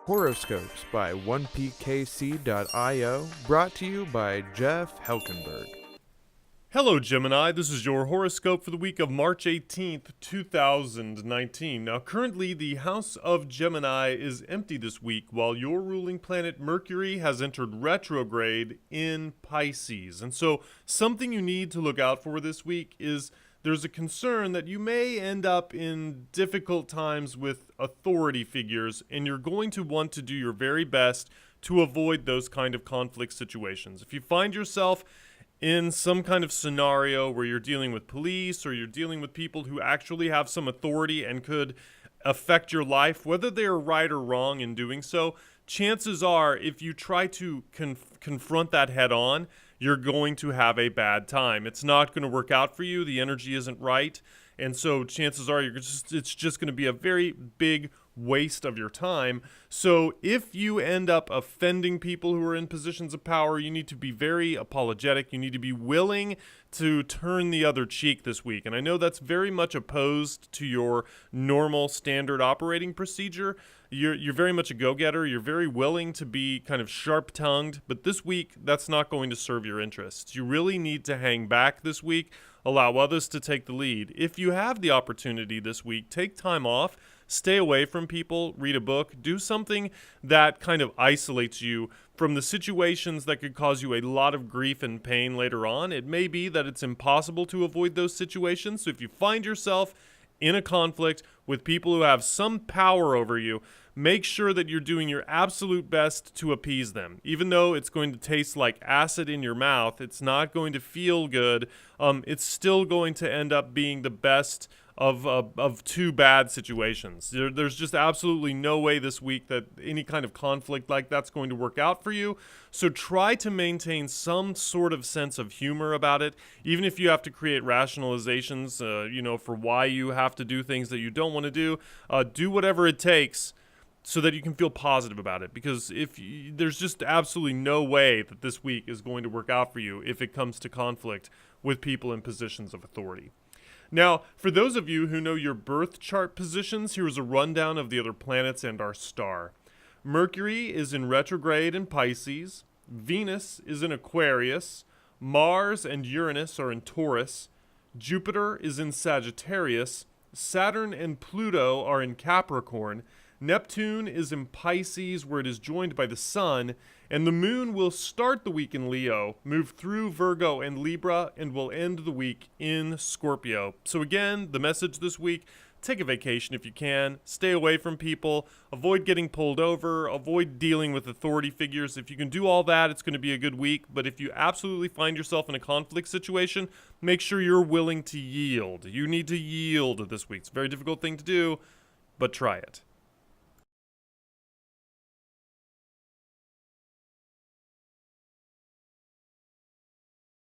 Horoscopes by 1pkc.io, brought to you by Jeff Helkenberg. Hello, Gemini. This is your horoscope for the week of March 18th, 2019. Now, currently, the house of Gemini is empty this week, while your ruling planet Mercury has entered retrograde in Pisces. And so, something you need to look out for this week is there's a concern that you may end up in difficult times with authority figures, and you're going to want to do your very best to avoid those kind of conflict situations. If you find yourself in some kind of scenario where you're dealing with police or you're dealing with people who actually have some authority and could affect your life, whether they are right or wrong in doing so, chances are if you try to confront that head on, you're going to have a bad time. It's not going to work out for you. The energy isn't right. And so chances are it's just going to be a very big waste of your time. So if you end up offending people who are in positions of power, you need to be very apologetic. You need to be willing to turn the other cheek this week. And I know that's very much opposed to your normal standard operating procedure. You're very much a go-getter. You're very willing to be kind of sharp-tongued. But this week, that's not going to serve your interests. You really need to hang back this week. Allow others to take the lead. If you have the opportunity this week, take time off, stay away from people, read a book, do something that kind of isolates you from the situations that could cause you a lot of grief and pain later on. It may be that it's impossible to avoid those situations. So if you find yourself in a conflict with people who have some power over you, make sure that you're doing your absolute best to appease them. Even though it's going to taste like acid in your mouth, it's not going to feel good. It's still going to end up being the best of two bad situations. There's just absolutely no way this week that any kind of conflict like that's going to work out for you. So try to maintain some sort of sense of humor about it, even if you have to create rationalizations, for why you have to do things that you don't want to do. Do whatever it takes so that you can feel positive about it, because there's just absolutely no way that this week is going to work out for you if it comes to conflict with people in positions of authority. Now, for those of you who know your birth chart positions, here's a rundown of the other planets and our star. Mercury is in retrograde in Pisces, Venus is in Aquarius, Mars and Uranus are in Taurus, Jupiter is in Sagittarius, Saturn and Pluto are in Capricorn, Neptune is in Pisces, where it is joined by the Sun, and the Moon will start the week in Leo, move through Virgo and Libra, and will end the week in Scorpio. So again, the message this week: take a vacation if you can, stay away from people, avoid getting pulled over, avoid dealing with authority figures. If you can do all that, it's going to be a good week. But if you absolutely find yourself in a conflict situation, make sure you're willing to yield. You need to yield this week. It's a very difficult thing to do, but try it.